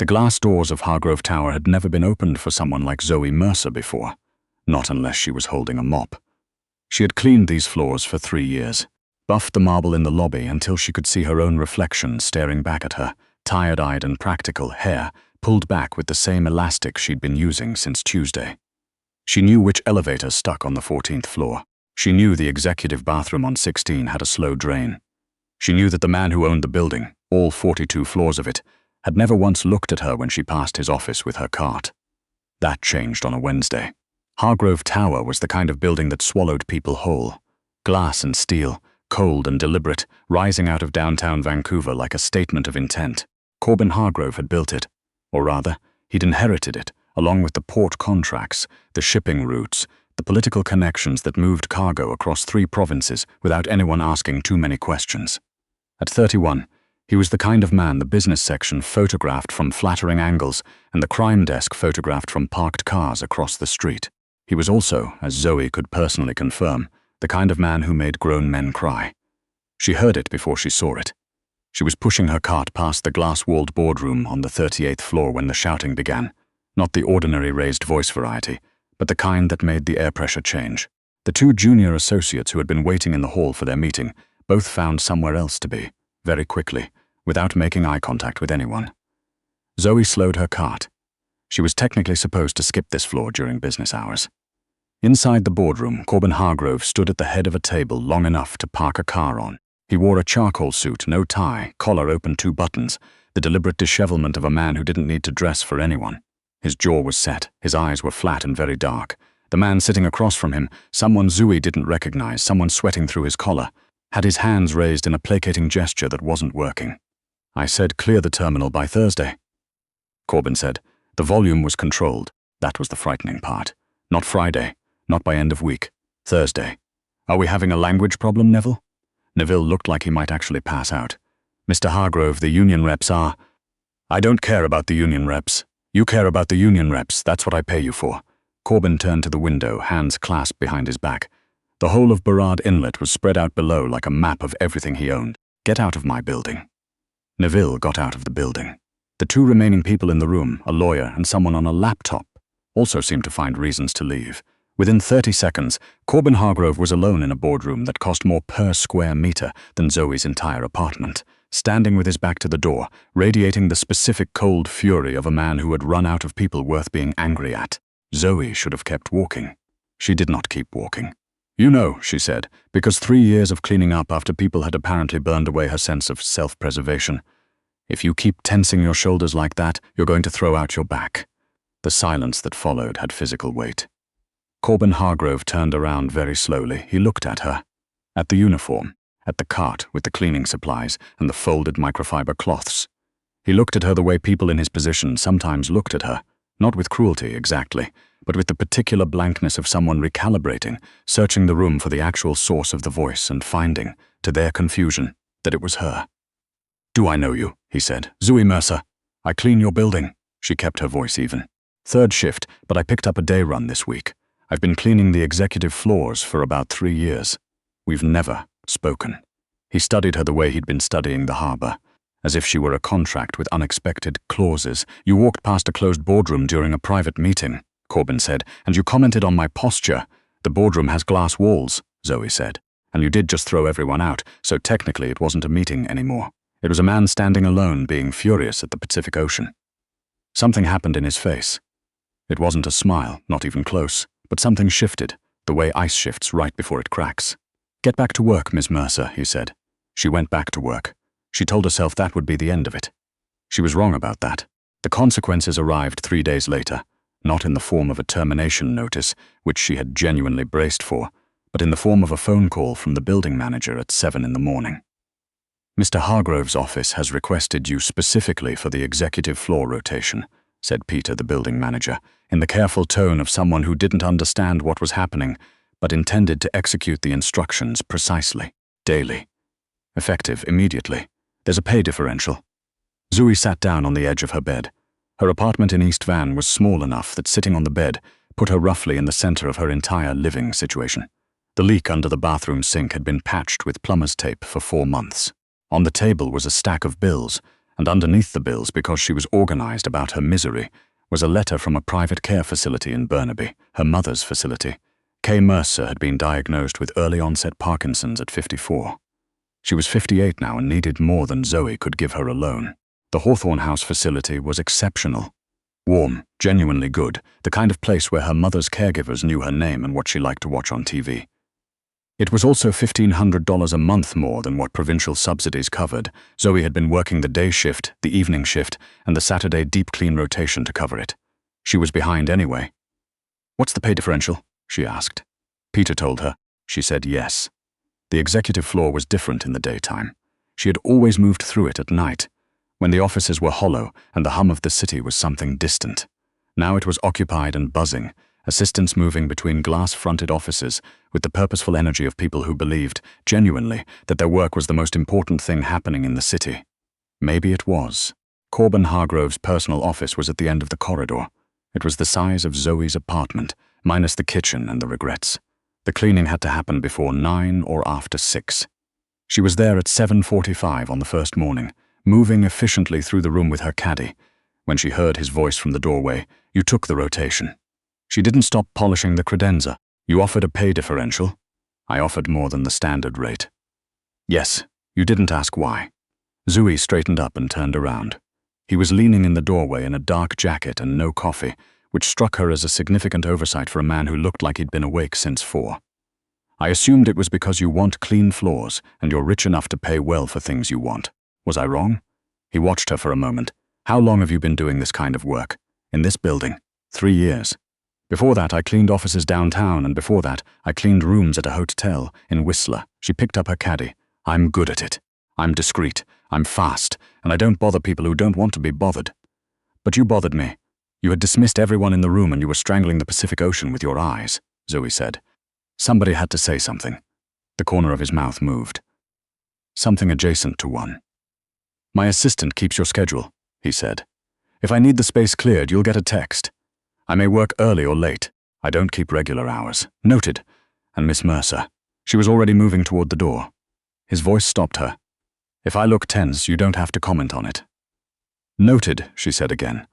The glass doors of Hargrove Tower had never been opened for someone like Zoe Mercer before, not unless she was holding a mop. She had cleaned these floors for 3 years, buffed the marble in the lobby until she could see her own reflection staring back at her, tired-eyed and practical, hair pulled back with the same elastic she'd been using since Tuesday. She knew which elevator stuck on the 14th floor. She knew the executive bathroom on 16 had a slow drain. She knew that the man who owned the building, all 42 floors of it, had never once looked at her when she passed his office with her cart. That changed on a Wednesday. Hargrove Tower was the kind of building that swallowed people whole. Glass and steel, cold and deliberate, rising out of downtown Vancouver like a statement of intent. Corbin Hargrove had built it, or rather, he'd inherited it, along with the port contracts, the shipping routes, the political connections that moved cargo across 3 provinces without anyone asking too many questions. At 31, he was the kind of man the business section photographed from flattering angles and the crime desk photographed from parked cars across the street. He was also, as Zoe could personally confirm, the kind of man who made grown men cry. She heard it before she saw it. She was pushing her cart past the glass-walled boardroom on the 38th floor when the shouting began, not the ordinary raised voice variety, but the kind that made the air pressure change. The 2 junior associates who had been waiting in the hall for their meeting both found somewhere else to be, very quickly, without making eye contact with anyone. Zoe slowed her cart. She was technically supposed to skip this floor during business hours. Inside the boardroom, Corbin Hargrove stood at the head of a table long enough to park a car on. He wore a charcoal suit, no tie, collar open 2 buttons, the deliberate dishevelment of a man who didn't need to dress for anyone. His jaw was set, his eyes were flat and very dark. The man sitting across from him, someone Zoe didn't recognize, someone sweating through his collar, had his hands raised in a placating gesture that wasn't working. "I said clear the terminal by Thursday." Corbin said. The volume was controlled. That was the frightening part. Not Friday, not by end of week. Thursday. "Are we having a language problem, Neville?" Neville looked like he might actually pass out. "Mr. Hargrove, the union reps are—" "I don't care about the union reps. You care about the union reps, that's what I pay you for." Corbin turned to the window, hands clasped behind his back. The whole of Burrard Inlet was spread out below like a map of everything he owned. "Get out of my building." Neville got out of the building. The 2 remaining people in the room, a lawyer and someone on a laptop, also seemed to find reasons to leave. Within 30 seconds, Corbin Hargrove was alone in a boardroom that cost more per square meter than Zoe's entire apartment, standing with his back to the door, radiating the specific cold fury of a man who had run out of people worth being angry at. Zoe should have kept walking. She did not keep walking. "You know," she said, because 3 years of cleaning up after people had apparently burned away her sense of self-preservation. "If you keep tensing your shoulders like that, you're going to throw out your back." The silence that followed had physical weight. Corbin Hargrove turned around very slowly. He looked at her, at the uniform, at the cart with the cleaning supplies and the folded microfiber cloths. He looked at her the way people in his position sometimes looked at her, not with cruelty exactly, but with the particular blankness of someone recalibrating, searching the room for the actual source of the voice and finding, to their confusion, that it was her. "Do I know you?" he said. "Zoe Mercer. I clean your building." She kept her voice even. "3rd shift, but I picked up a day run this week. I've been cleaning the executive floors for about 3 years. We've never spoken." He studied her the way he'd been studying the harbor, as if she were a contract with unexpected clauses. "You walked past a closed boardroom during a private meeting," Corbin said, "and you commented on my posture." "The boardroom has glass walls," Zoe said, "and you did just throw everyone out, so technically it wasn't a meeting anymore. It was a man standing alone being furious at the Pacific Ocean." Something happened in his face. It wasn't a smile, not even close, but something shifted, the way ice shifts right before it cracks. "Get back to work, Ms. Mercer," he said. She went back to work. She told herself that would be the end of it. She was wrong about that. The consequences arrived 3 days later, not in the form of a termination notice, which she had genuinely braced for, but in the form of a phone call from the building manager at 7 in the morning. "Mr. Hargrove's office has requested you specifically for the executive floor rotation," said Peter, the building manager, in the careful tone of someone who didn't understand what was happening, but intended to execute the instructions precisely, daily. Effective immediately. There's a pay differential. Zoe sat down on the edge of her bed. Her apartment in East Van was small enough that sitting on the bed put her roughly in the center of her entire living situation. The leak under the bathroom sink had been patched with plumber's tape for 4 months. On the table was a stack of bills, and underneath the bills, because she was organized about her misery, was a letter from a private care facility in Burnaby, her mother's facility. Kay Mercer had been diagnosed with early-onset Parkinson's at 54. She was 58 now and needed more than Zoe could give her alone. The Hawthorne House facility was exceptional. Warm, genuinely good, the kind of place where her mother's caregivers knew her name and what she liked to watch on TV. It was also $1,500 a month more than what provincial subsidies covered. Zoe had been working the day shift, the evening shift, and the Saturday deep clean rotation to cover it. She was behind anyway. "What's the pay differential?" she asked. Peter told her. She said yes. The executive floor was different in the daytime. She had always moved through it at night, when the offices were hollow and the hum of the city was something distant. Now it was occupied and buzzing, assistants moving between glass-fronted offices with the purposeful energy of people who believed, genuinely, that their work was the most important thing happening in the city. Maybe it was. Corbin Hargrove's personal office was at the end of the corridor. It was the size of Zoe's apartment, minus the kitchen and the regrets. The cleaning had to happen before 9 or after 6. She was there at 7:45 on the first morning, moving efficiently through the room with her caddy. When she heard his voice from the doorway, "You took the rotation." She didn't stop polishing the credenza. "You offered a pay differential?" "I offered more than the standard rate." "Yes, you didn't ask why." Zoe straightened up and turned around. He was leaning in the doorway in a dark jacket and no coffee, which struck her as a significant oversight for a man who looked like he'd been awake since 4. "I assumed it was because you want clean floors and you're rich enough to pay well for things you want. Was I wrong?" He watched her for a moment. "How long have you been doing this kind of work? In this building?" 3 years. "Before that, I cleaned offices downtown, and before that, I cleaned rooms at a hotel in Whistler." She picked up her caddy. "I'm good at it. I'm discreet. I'm fast, and I don't bother people who don't want to be bothered." "But you bothered me. You had dismissed everyone in the room and you were strangling the Pacific Ocean with your eyes," Zoe said. Somebody had to say something. The corner of his mouth moved. Something adjacent to one. "My assistant keeps your schedule," he said. "If I need the space cleared, you'll get a text. I may work early or late. I don't keep regular hours." "Noted." "And Miss Mercer." She was already moving toward the door. His voice stopped her. "If I look tense, you don't have to comment on it." "Noted," she said again,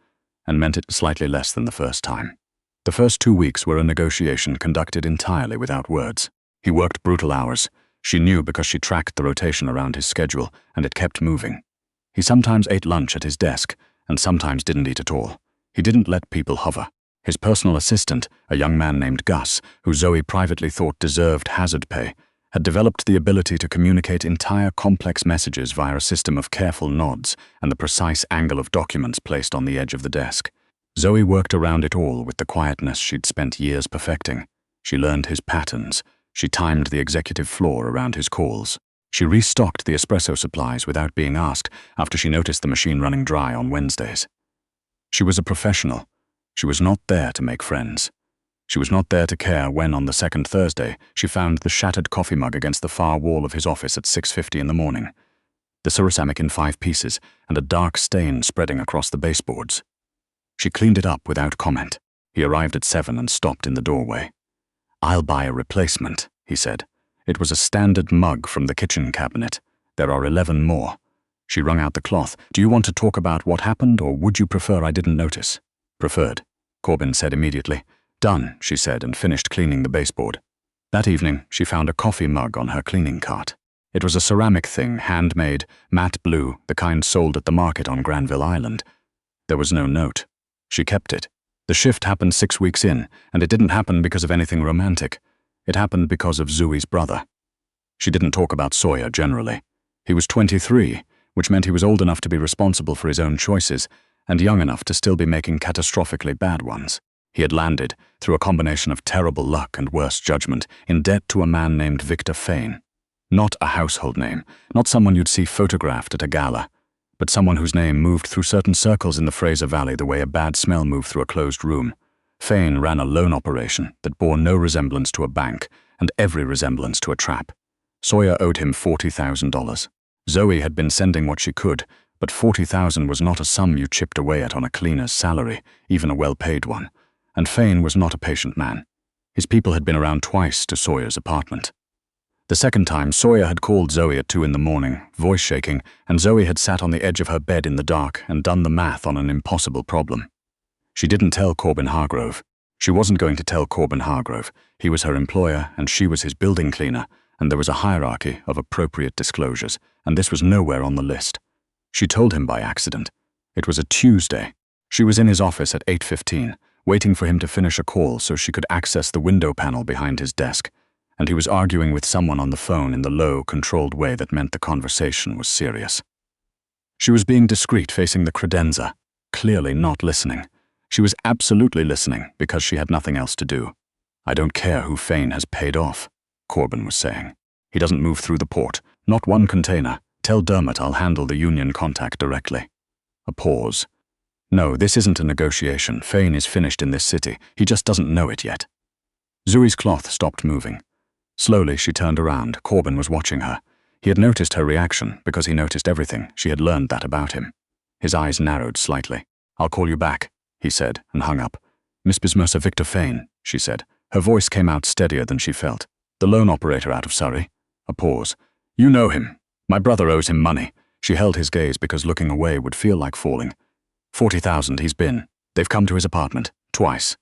and meant it slightly less than the first time. The first 2 weeks were a negotiation conducted entirely without words. He worked brutal hours. She knew because she tracked the rotation around his schedule, and it kept moving. He sometimes ate lunch at his desk, and sometimes didn't eat at all. He didn't let people hover. His personal assistant, a young man named Gus, who Zoe privately thought deserved hazard pay, had developed the ability to communicate entire complex messages via a system of careful nods and the precise angle of documents placed on the edge of the desk. Zoe worked around it all with the quietness she'd spent years perfecting. She learned his patterns. She timed the executive floor around his calls. She restocked the espresso supplies without being asked after she noticed the machine running dry on Wednesdays. She was a professional. She was not there to make friends. She was not there to care when, on the second Thursday, she found the shattered coffee mug against the far wall of his office at 6:50 in the morning, the ceramic in 5 pieces, and a dark stain spreading across the baseboards. She cleaned it up without comment. He arrived at 7 and stopped in the doorway. "I'll buy a replacement," he said. It was a standard mug from the kitchen cabinet. "There are 11 more." She wrung out the cloth. "Do you want to talk about what happened, or would you prefer I didn't notice?" "Preferred," Corbin said immediately. "Done," she said, and finished cleaning the baseboard. That evening, she found a coffee mug on her cleaning cart. It was a ceramic thing, handmade, matte blue, the kind sold at the market on Granville Island. There was no note. She kept it. The shift happened 6 weeks in, and it didn't happen because of anything romantic. It happened because of Zoe's brother. She didn't talk about Sawyer generally. He was 23, which meant he was old enough to be responsible for his own choices, and young enough to still be making catastrophically bad ones. He had landed, through a combination of terrible luck and worse judgment, in debt to a man named Victor Fane. Not a household name, not someone you'd see photographed at a gala, but someone whose name moved through certain circles in the Fraser Valley the way a bad smell moved through a closed room. Fane ran a loan operation that bore no resemblance to a bank and every resemblance to a trap. Sawyer owed him $40,000. Zoe had been sending what she could, but $40,000 was not a sum you chipped away at on a cleaner's salary, even a well-paid one. And Fane was not a patient man. His people had been around twice to Sawyer's apartment. The second time, Sawyer had called Zoe at 2 in the morning, voice shaking, and Zoe had sat on the edge of her bed in the dark and done the math on an impossible problem. She didn't tell Corbin Hargrove. She wasn't going to tell Corbin Hargrove. He was her employer and she was his building cleaner, and there was a hierarchy of appropriate disclosures, and this was nowhere on the list. She told him by accident. It was a Tuesday. She was in his office at 8:15, waiting for him to finish a call so she could access the window panel behind his desk, and he was arguing with someone on the phone in the low, controlled way that meant the conversation was serious. She was being discreet, facing the credenza, clearly not listening. She was absolutely listening because she had nothing else to do. "I don't care who Fane has paid off," Corbin was saying. "He doesn't move through the port, not one container. Tell Dermot I'll handle the union contact directly." A pause. "No, this isn't a negotiation. Fane is finished in this city. He just doesn't know it yet." Zoe's cloth stopped moving. Slowly, she turned around. Corbin was watching her. He had noticed her reaction because he noticed everything. She had learned that about him. His eyes narrowed slightly. "I'll call you back," he said, and hung up. "Miss Bismersa Victor Fane," she said. Her voice came out steadier than she felt. "The loan operator out of Surrey." A pause. "You know him. My brother owes him money." She held his gaze because looking away would feel like falling. 40,000 he's been. They've come to his apartment. Twice.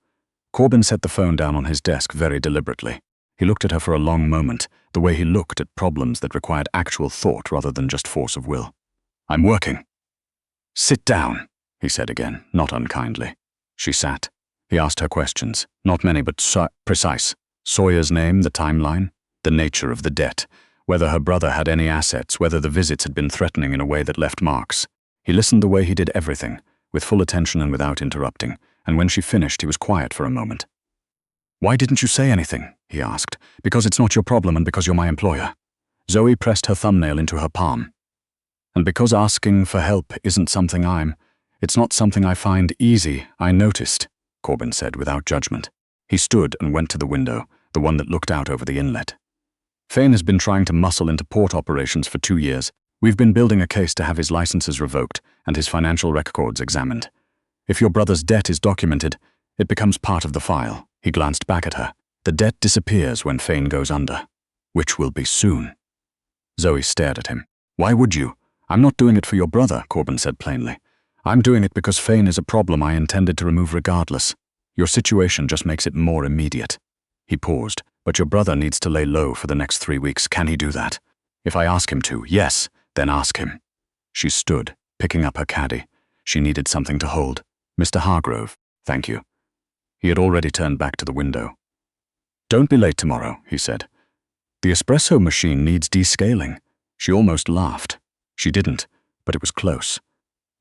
Corbin set the phone down on his desk very deliberately. He looked at her for a long moment, the way he looked at problems that required actual thought rather than just force of will. "I'm working." "Sit down," he said again, not unkindly. She sat. He asked her questions, not many but precise. Sawyer's name, the timeline, the nature of the debt, whether her brother had any assets, whether the visits had been threatening in a way that left marks. He listened the way he did everything, with full attention and without interrupting, and when she finished he was quiet for a moment. "Why didn't you say anything?" he asked. "Because it's not your problem and because you're my employer." Zoe pressed her thumbnail into her palm. "And because asking for help isn't something it's not something I find easy, I noticed," Corbin said without judgment. He stood and went to the window, the one that looked out over the inlet. "Fane has been trying to muscle into port operations for 2 years. We've been building a case to have his licenses revoked and his financial records examined. If your brother's debt is documented, it becomes part of the file." He glanced back at her. "The debt disappears when Fane goes under, which will be soon." Zoe stared at him. "Why would you?" "I'm not doing it for your brother," Corbin said plainly. "I'm doing it because Fane is a problem I intended to remove regardless. Your situation just makes it more immediate." He paused. "But your brother needs to lay low for the next 3 weeks. Can he do that?" "If I ask him to, yes, then ask him." She stood, picking up her caddy. She needed something to hold. "Mr. Hargrove, thank you." He had already turned back to the window. "Don't be late tomorrow," he said. "The espresso machine needs descaling." She almost laughed. She didn't, but it was close.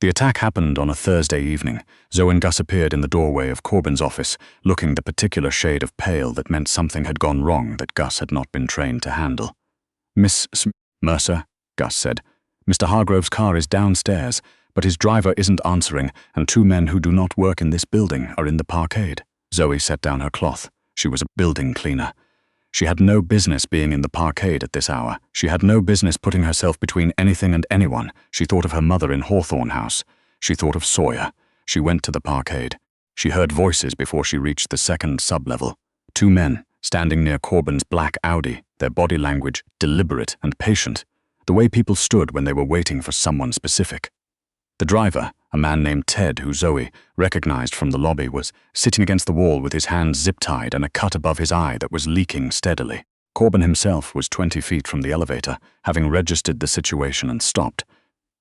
The attack happened on a Thursday evening. Zoe and Gus appeared in the doorway of Corbin's office, looking the particular shade of pale that meant something had gone wrong that Gus had not been trained to handle. "Miss Mercer," Gus said. "Mr. Hargrove's car is downstairs, but his driver isn't answering, and 2 men who do not work in this building are in the parkade." Zoe set down her cloth. She was a building cleaner. She had no business being in the parkade at this hour. She had no business putting herself between anything and anyone. She thought of her mother in Hawthorne House. She thought of Sawyer. She went to the parkade. She heard voices before she reached the second sub-level. 2 men, standing near Corbin's black Audi, their body language deliberate and patient, the way people stood when they were waiting for someone specific. The driver, a man named Ted, who Zoe recognized from the lobby, was sitting against the wall with his hands zip-tied and a cut above his eye that was leaking steadily. Corbin himself was 20 feet from the elevator, having registered the situation and stopped.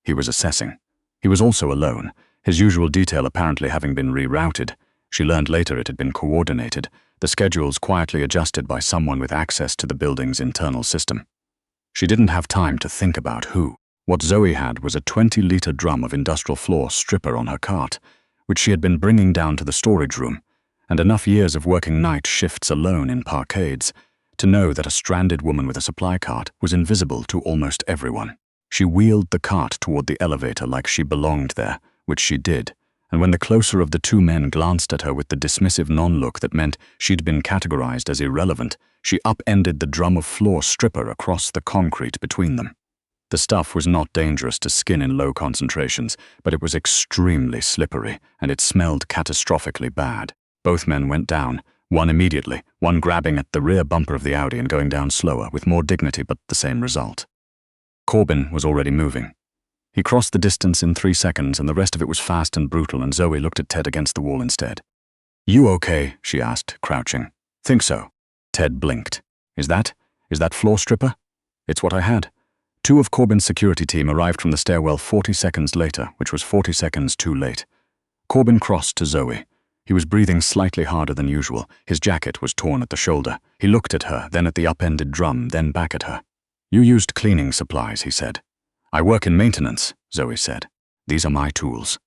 He was assessing. He was also alone, his usual detail apparently having been rerouted. She learned later it had been coordinated, the schedules quietly adjusted by someone with access to the building's internal system. She didn't have time to think about who. What Zoe had was a 20-liter drum of industrial floor stripper on her cart, which she had been bringing down to the storage room, and enough years of working night shifts alone in parkades to know that a stranded woman with a supply cart was invisible to almost everyone. She wheeled the cart toward the elevator like she belonged there, which she did, and when the closer of the 2 men glanced at her with the dismissive non-look that meant she'd been categorized as irrelevant, she upended the drum of floor stripper across the concrete between them. The stuff was not dangerous to skin in low concentrations, but it was extremely slippery, and it smelled catastrophically bad. Both men went down, One immediately, one grabbing at the rear bumper of the Audi and going down slower, with more dignity but the same result. Corbin was already moving. He crossed the distance in 3 seconds, and the rest of it was fast and brutal, and Zoe looked at Ted against the wall instead. "You okay?" she asked, crouching. "Think so." Ted blinked. Is that floor stripper?" "It's what I had." 2 of Corbin's security team arrived from the stairwell 40 seconds later, which was 40 seconds too late. Corbin crossed to Zoe. He was breathing slightly harder than usual. His jacket was torn at the shoulder. He looked at her, then at the upended drum, then back at her. "You used cleaning supplies," he said. "I work in maintenance," Zoe said. "These are my tools."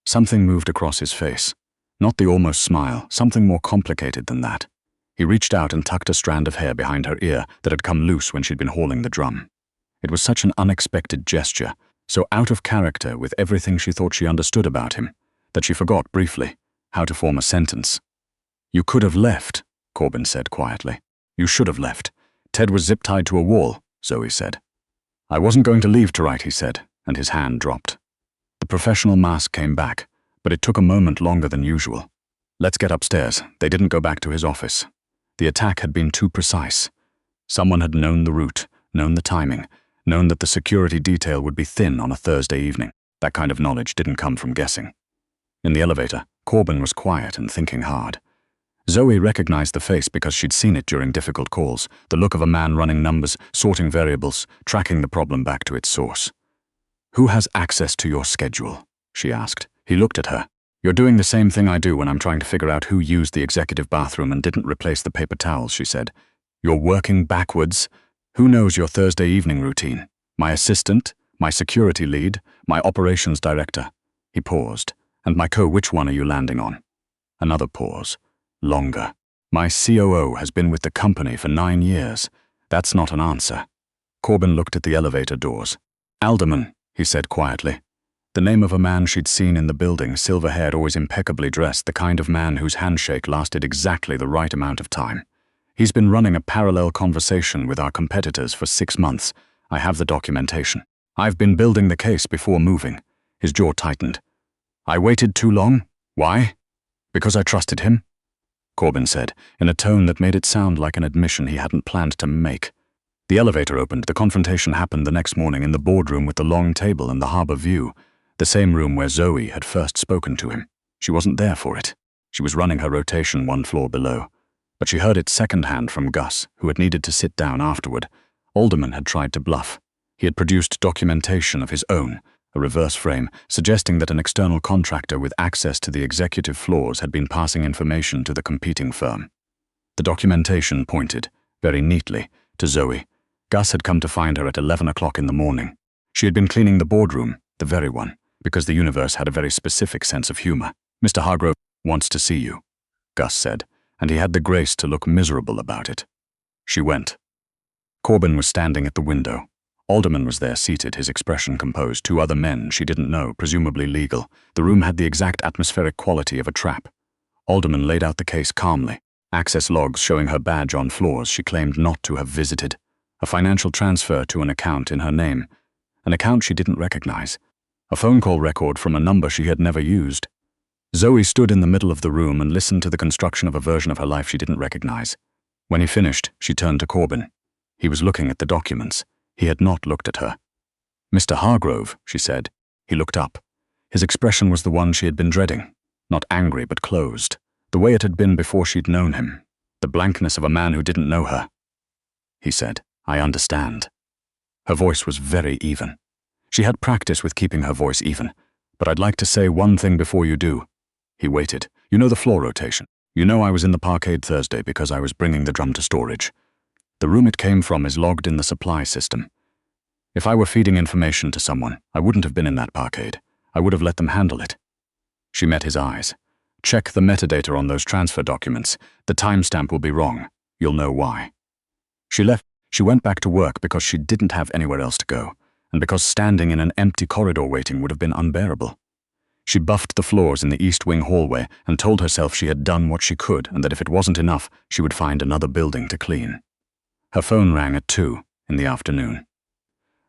Something moved across his face. Not the almost smile, something more complicated than that. He reached out and tucked a strand of hair behind her ear that had come loose when she'd been hauling the drum. It was such an unexpected gesture, so out of character with everything she thought she understood about him, that she forgot briefly how to form a sentence. "You could have left," Corbin said quietly. "You should have left. Ted was zip-tied to a wall," Zoe said. "I wasn't going to leave tonight," he said, and his hand dropped. The professional mask came back, but it took a moment longer than usual. "Let's get upstairs." They didn't go back to his office. The attack had been too precise. Someone had known the route, known the timing, known that the security detail would be thin on a Thursday evening. That kind of knowledge didn't come from guessing. In the elevator, Corbin was quiet and thinking hard. Zoe recognized the face because she'd seen it during difficult calls, the look of a man running numbers, sorting variables, tracking the problem back to its source. "Who has access to your schedule?" she asked. He looked at her. "You're doing the same thing I do when I'm trying to figure out who used the executive bathroom and didn't replace the paper towels," she said. "You're working backwards. Who knows your Thursday evening routine? My assistant, my security lead, my operations director." He paused. "And my which one are you landing on?" Another pause. Longer. "My COO has been with the company for 9 years. That's not an answer." Corbin looked at the elevator doors. "Alderman," he said quietly. The name of a man she'd seen in the building, silver-haired, always impeccably dressed, the kind of man whose handshake lasted exactly the right amount of time. "He's been running a parallel conversation with our competitors for 6 months. I have the documentation. I've been building the case before moving." His jaw tightened. "I waited too long? Why? Because I trusted him?" Corbin said, in a tone that made it sound like an admission he hadn't planned to make. The elevator opened. The confrontation happened the next morning in the boardroom with the long table and the harbor view, the same room where Zoe had first spoken to him. She wasn't there for it. She was running her rotation 1 floor below. But she heard it secondhand from Gus, who had needed to sit down afterward. Alderman had tried to bluff. He had produced documentation of his own, a reverse frame, suggesting that an external contractor with access to the executive floors had been passing information to the competing firm. The documentation pointed, very neatly, to Zoe. Gus had come to find her at 11 o'clock in the morning. She had been cleaning the boardroom, the very one, because the universe had a very specific sense of humor. "Mr. Hargrove wants to see you," Gus said, and he had the grace to look miserable about it. She went. Corbin was standing at the window. Alderman was there seated, his expression composed. 2 other men she didn't know, presumably legal. The room had the exact atmospheric quality of a trap. Alderman laid out the case calmly. Access logs showing her badge on floors she claimed not to have visited. A financial transfer to an account in her name. An account she didn't recognize. A phone call record from a number she had never used. Zoe stood in the middle of the room and listened to the construction of a version of her life she didn't recognize. When he finished, she turned to Corbin. He was looking at the documents. He had not looked at her. "Mr. Hargrove," she said. He looked up. His expression was the one she had been dreading. Not angry, but closed. The way it had been before she'd known him. The blankness of a man who didn't know her. He said, "I understand." Her voice was very even. She had practice with keeping her voice even. "But I'd like to say one thing before you do." He waited. "You know the floor rotation. You know I was in the parkade Thursday because I was bringing the drum to storage. The room it came from is logged in the supply system. If I were feeding information to someone, I wouldn't have been in that parkade. I would have let them handle it." She met his eyes. "Check the metadata on those transfer documents. The timestamp will be wrong. You'll know why." She left. She went back to work because she didn't have anywhere else to go, and because standing in an empty corridor waiting would have been unbearable. She buffed the floors in the East Wing hallway and told herself she had done what she could and that if it wasn't enough, she would find another building to clean. Her phone rang at 2 in the afternoon.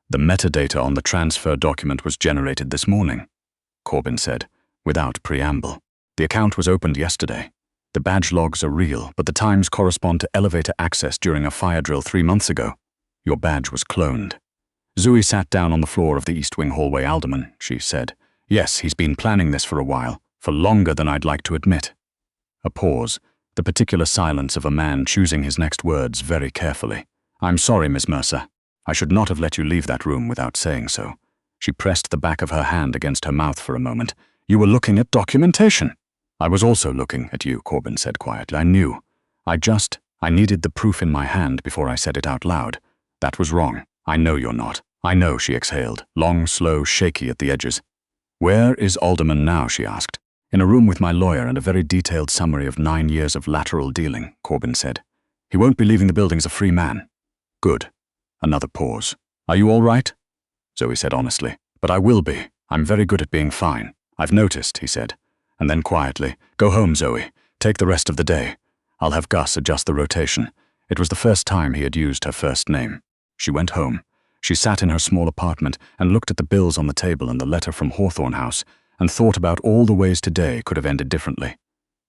"The metadata on the transfer document was generated this morning," Corbin said, without preamble. "The account was opened yesterday. The badge logs are real, but the times correspond to elevator access during a fire drill 3 months ago. Your badge was cloned. Zoe sat down on the floor of the East Wing hallway. Alderman, she said. Yes, he's been planning this for a while, for longer than I'd like to admit. A pause, the particular silence of a man choosing his next words very carefully. I'm sorry, Miss Mercer. I should not have let you leave that room without saying so. She pressed the back of her hand against her mouth for a moment. You were looking at documentation. I was also looking at you, Corbin said quietly. I knew. I needed the proof in my hand before I said it out loud. That was wrong. I know you're not. I know, she exhaled, long, slow, shaky at the edges. Where is Alderman now, she asked. In a room with my lawyer and a very detailed summary of 9 years of lateral dealing, Corbin said. He won't be leaving the building as a free man. Good. Another pause. Are you all right? Zoe said honestly. But I will be. I'm very good at being fine. I've noticed, he said. And then quietly, go home, Zoe. Take the rest of the day. I'll have Gus adjust the rotation. It was the first time he had used her first name. She went home. She sat in her small apartment and looked at the bills on the table and the letter from Hawthorne House and thought about all the ways today could have ended differently.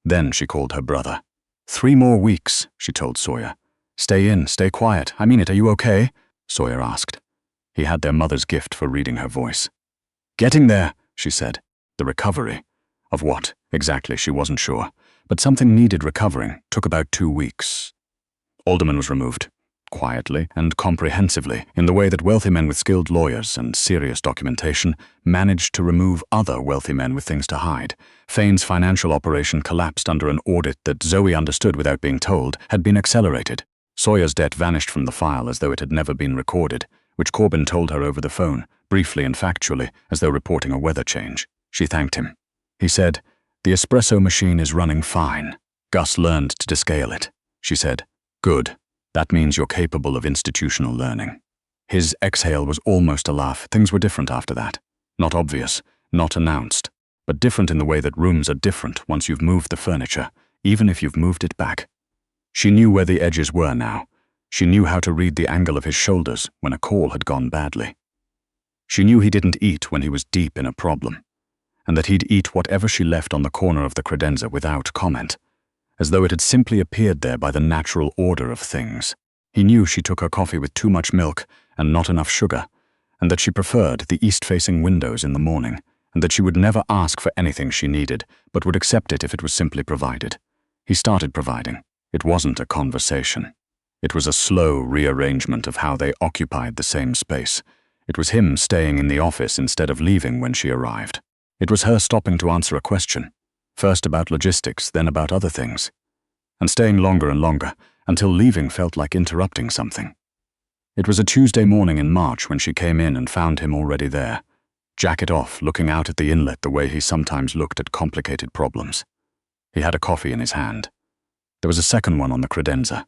Then she called her brother. 3 more weeks, she told Sawyer. Stay in, stay quiet. I mean it, are you okay? Sawyer asked. He had their mother's gift for reading her voice. Getting there, she said. The recovery. Of what, exactly, she wasn't sure. But something needed recovering. Took about 2 weeks. Alderman was removed. Quietly and comprehensively, in the way that wealthy men with skilled lawyers and serious documentation managed to remove other wealthy men with things to hide. Fane's financial operation collapsed under an audit that Zoe understood without being told had been accelerated. Sawyer's debt vanished from the file as though it had never been recorded, which Corbin told her over the phone, briefly and factually, as though reporting a weather change. She thanked him. He said, The espresso machine is running fine. Gus learned to descale it. She said, Good. That means you're capable of institutional learning. His exhale was almost a laugh. Things were different after that. Not obvious, not announced, but different in the way that rooms are different once you've moved the furniture, even if you've moved it back. She knew where the edges were now. She knew how to read the angle of his shoulders when a call had gone badly. She knew he didn't eat when he was deep in a problem, and that he'd eat whatever she left on the corner of the credenza without comment, as though it had simply appeared there by the natural order of things. He knew she took her coffee with too much milk and not enough sugar, and that she preferred the east-facing windows in the morning, and that she would never ask for anything she needed, but would accept it if it was simply provided. He started providing. It wasn't a conversation. It was a slow rearrangement of how they occupied the same space. It was him staying in the office instead of leaving when she arrived. It was her stopping to answer a question. First about logistics, then about other things. And staying longer and longer, until leaving felt like interrupting something. It was a Tuesday morning in March when she came in and found him already there, jacket off, looking out at the inlet the way he sometimes looked at complicated problems. He had a coffee in his hand. There was a second one on the credenza.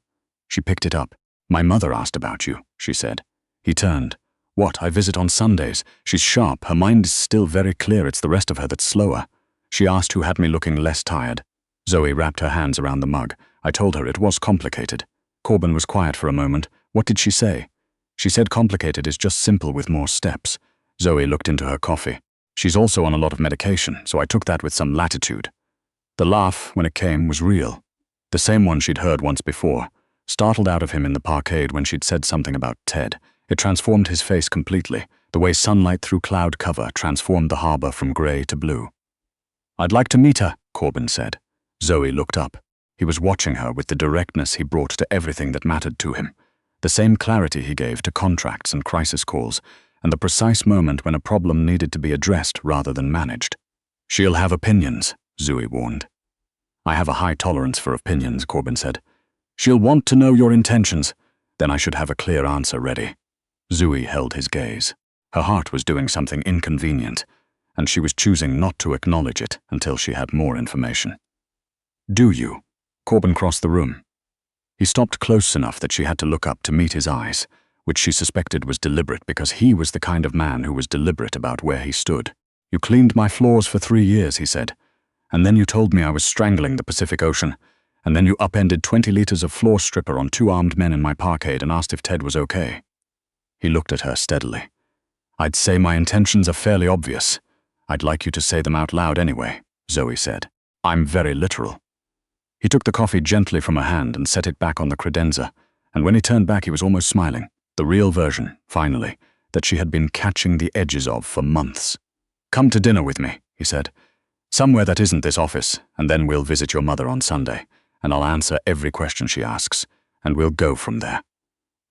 She picked it up. My mother asked about you, she said. He turned. What, I visit on Sundays. She's sharp, her mind is still very clear, it's the rest of her that's slower. She asked who had me looking less tired. Zoe wrapped her hands around the mug. I told her it was complicated. Corbin was quiet for a moment. What did she say? She said complicated is just simple with more steps. Zoe looked into her coffee. She's also on a lot of medication, so I took that with some latitude. The laugh, when it came, was real. The same one she'd heard once before, startled out of him in the parkade when she'd said something about Ted. It transformed his face completely, the way sunlight through cloud cover transformed the harbor from grey to blue. I'd like to meet her, Corbin said. Zoe looked up. He was watching her with the directness he brought to everything that mattered to him, the same clarity he gave to contracts and crisis calls, and the precise moment when a problem needed to be addressed rather than managed. She'll have opinions, Zoe warned. I have a high tolerance for opinions, Corbin said. She'll want to know your intentions. Then I should have a clear answer ready. Zoe held his gaze. Her heart was doing something inconvenient, and she was choosing not to acknowledge it until she had more information. Do you? Corbin crossed the room. He stopped close enough that she had to look up to meet his eyes, which she suspected was deliberate because he was the kind of man who was deliberate about where he stood. You cleaned my floors for 3 years, he said, and then you told me I was strangling the Pacific Ocean, and then you upended 20 liters of floor stripper on 2 armed men in my parkade and asked if Ted was okay. He looked at her steadily. I'd say my intentions are fairly obvious. I'd like you to say them out loud anyway, Zoe said. I'm very literal. He took the coffee gently from her hand and set it back on the credenza, and when he turned back he was almost smiling. The real version, finally, that she had been catching the edges of for months. "Come to dinner with me," he said. "Somewhere that isn't this office, and then we'll visit your mother on Sunday, and I'll answer every question she asks, and we'll go from there."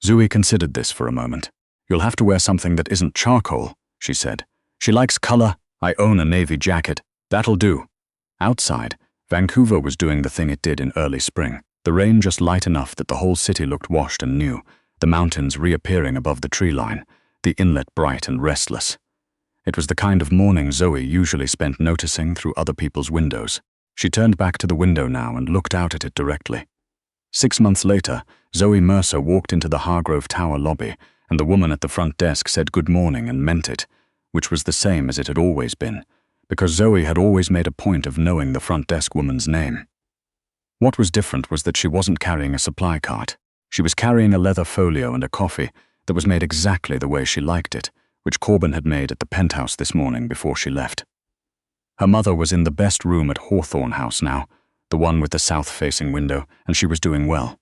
Zoe considered this for a moment. "You'll have to wear something that isn't charcoal," she said. "She likes color. I own a navy jacket. That'll do." Outside, Vancouver was doing the thing it did in early spring. The rain just light enough that the whole city looked washed and new, the mountains reappearing above the tree line, the inlet bright and restless. It was the kind of morning Zoe usually spent noticing through other people's windows. She turned back to the window now and looked out at it directly. 6 months later, Zoe Mercer walked into the Hargrove Tower lobby, and the woman at the front desk said good morning and meant it, which was the same as it had always been, because Zoe had always made a point of knowing the front desk woman's name. What was different was that she wasn't carrying a supply cart. She was carrying a leather folio and a coffee that was made exactly the way she liked it, which Corbin had made at the penthouse this morning before she left. Her mother was in the best room at Hawthorne House now, the one with the south-facing window, and she was doing well.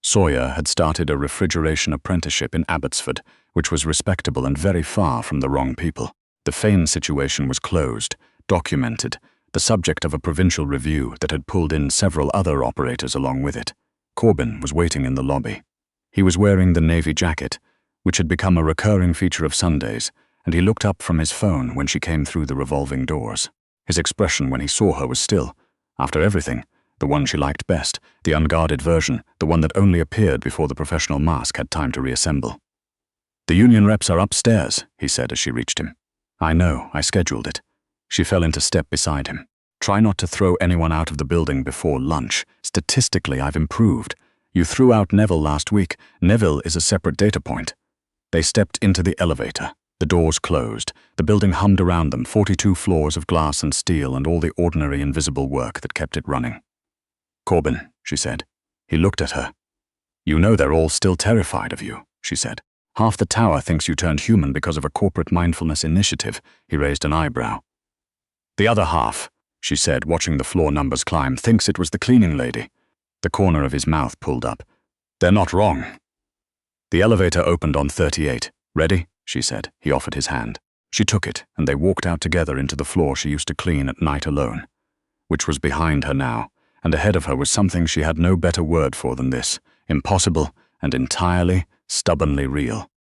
Sawyer had started a refrigeration apprenticeship in Abbotsford, which was respectable and very far from the wrong people. The Fane situation was closed, documented, the subject of a provincial review that had pulled in several other operators along with it. Corbin was waiting in the lobby. He was wearing the navy jacket, which had become a recurring feature of Sundays, and he looked up from his phone when she came through the revolving doors. His expression when he saw her was still, after everything, the one she liked best, the unguarded version, the one that only appeared before the professional mask had time to reassemble. "The union reps are upstairs," he said as she reached him. "I know, I scheduled it." She fell into step beside him. "Try not to throw anyone out of the building before lunch. Statistically, I've improved. You threw out Neville last week. Neville is a separate data point." They stepped into the elevator. The doors closed. The building hummed around them, 42 floors of glass and steel and all the ordinary invisible work that kept it running. "Corbin," she said. He looked at her. "You know they're all still terrified of you," she said. "Half the tower thinks you turned human because of a corporate mindfulness initiative." He raised an eyebrow. "The other half," she said, watching the floor numbers climb, "thinks it was the cleaning lady." The corner of his mouth pulled up. "They're not wrong." The elevator opened on 38. "Ready?" she said. He offered his hand. She took it, and they walked out together into the floor she used to clean at night alone, which was behind her now, and ahead of her was something she had no better word for than this: impossible and entirely, stubbornly real.